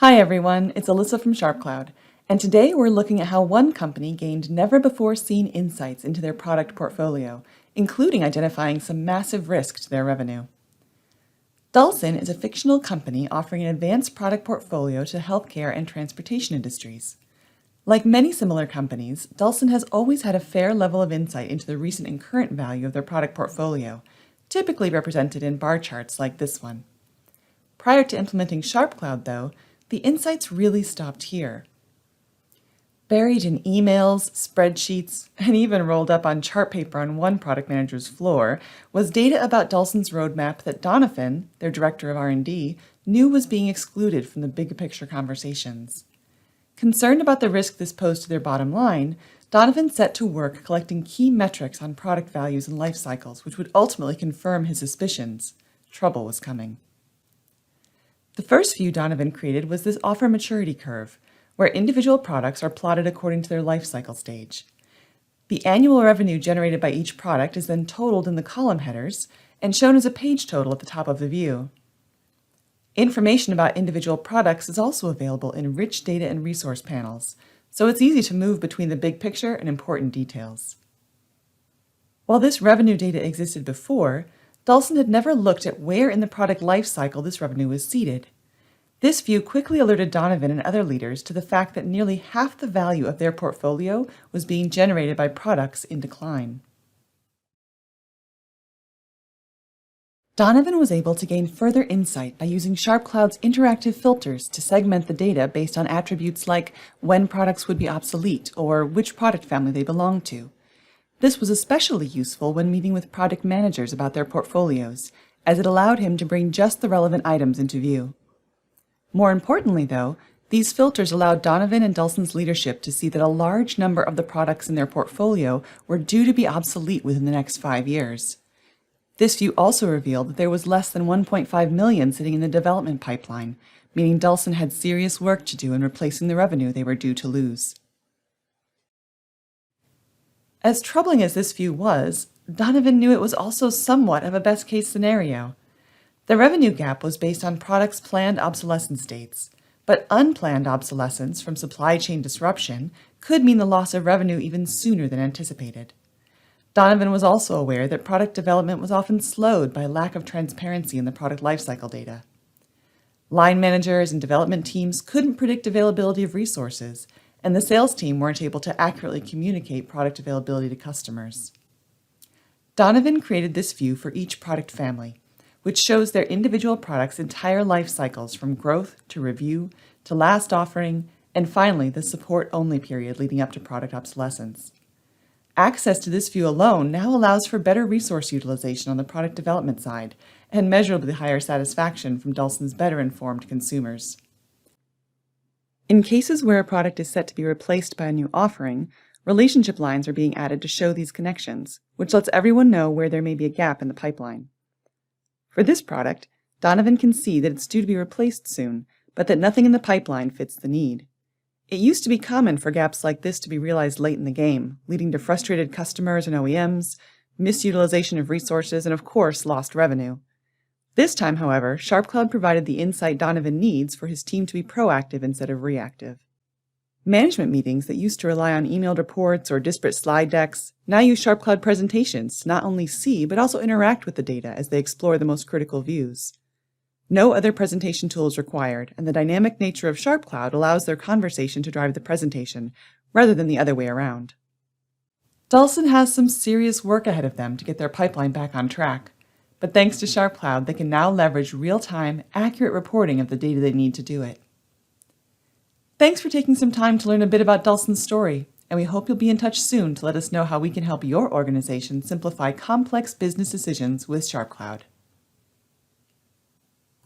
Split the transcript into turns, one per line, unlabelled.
Hi everyone, it's Alyssa from SharpCloud, and today we're looking at how one company gained never-before-seen insights into their product portfolio, including identifying some massive risk to their revenue. Dulson is a fictional company offering an advanced product portfolio to healthcare and transportation industries. Like many similar companies, Dulson has always had a fair level of insight into the recent and current value of their product portfolio, typically represented in bar charts like this one. Prior to implementing SharpCloud, though, the insights really stopped here. Buried in emails, spreadsheets, and even rolled up on chart paper on one product manager's floor was data about Dulson's roadmap that Donovan, their director of R&D, knew was being excluded from the big picture conversations. Concerned about the risk this posed to their bottom line, Donovan set to work collecting key metrics on product values and life cycles, which would ultimately confirm his suspicions. Trouble was coming. The first view Donovan created was this offer maturity curve, where individual products are plotted according to their life cycle stage. The annual revenue generated by each product is then totaled in the column headers and shown as a page total at the top of the view. Information about individual products is also available in rich data and resource panels, so it's easy to move between the big picture and important details. While this revenue data existed before, Dulson had never looked at where in the product life cycle this revenue was seated. This view quickly alerted Donovan and other leaders to the fact that nearly half the value of their portfolio was being generated by products in decline. Donovan was able to gain further insight by using SharpCloud's interactive filters to segment the data based on attributes like when products would be obsolete or which product family they belong to. This was especially useful when meeting with product managers about their portfolios, as it allowed him to bring just the relevant items into view. More importantly, though, these filters allowed Donovan and Dulson's leadership to see that a large number of the products in their portfolio were due to be obsolete within the next 5 years. This view also revealed that there was less than 1.5 million sitting in the development pipeline, meaning Dulson had serious work to do in replacing the revenue they were due to lose. As troubling as this view was, Donovan knew it was also somewhat of a best-case scenario. The revenue gap was based on products' planned obsolescence dates, but unplanned obsolescence from supply chain disruption could mean the loss of revenue even sooner than anticipated. Donovan was also aware that product development was often slowed by lack of transparency in the product lifecycle data. Line managers and development teams couldn't predict availability of resources, and the sales team weren't able to accurately communicate product availability to customers. Donovan created this view for each product family, which shows their individual products' entire life cycles from growth to review to last offering, and finally the support-only period leading up to product obsolescence. Access to this view alone now allows for better resource utilization on the product development side and measurably higher satisfaction from Dulson's better-informed consumers. In cases where a product is set to be replaced by a new offering, relationship lines are being added to show these connections, which lets everyone know where there may be a gap in the pipeline. For this product, Donovan can see that it's due to be replaced soon, but that nothing in the pipeline fits the need. It used to be common for gaps like this to be realized late in the game, leading to frustrated customers and OEMs, misutilization of resources, and of course, lost revenue. This time, however, SharpCloud provided the insight Donovan needs for his team to be proactive instead of reactive. Management meetings that used to rely on emailed reports or disparate slide decks now use SharpCloud presentations to not only see but also interact with the data as they explore the most critical views. No other presentation tool is required, and the dynamic nature of SharpCloud allows their conversation to drive the presentation, rather than the other way around. Dulson has some serious work ahead of them to get their pipeline back on track, but thanks to SharpCloud, they can now leverage real-time, accurate reporting of the data they need to do it. Thanks for taking some time to learn a bit about Dulson's story, and we hope you'll be in touch soon to let us know how we can help your organization simplify complex business decisions with SharpCloud.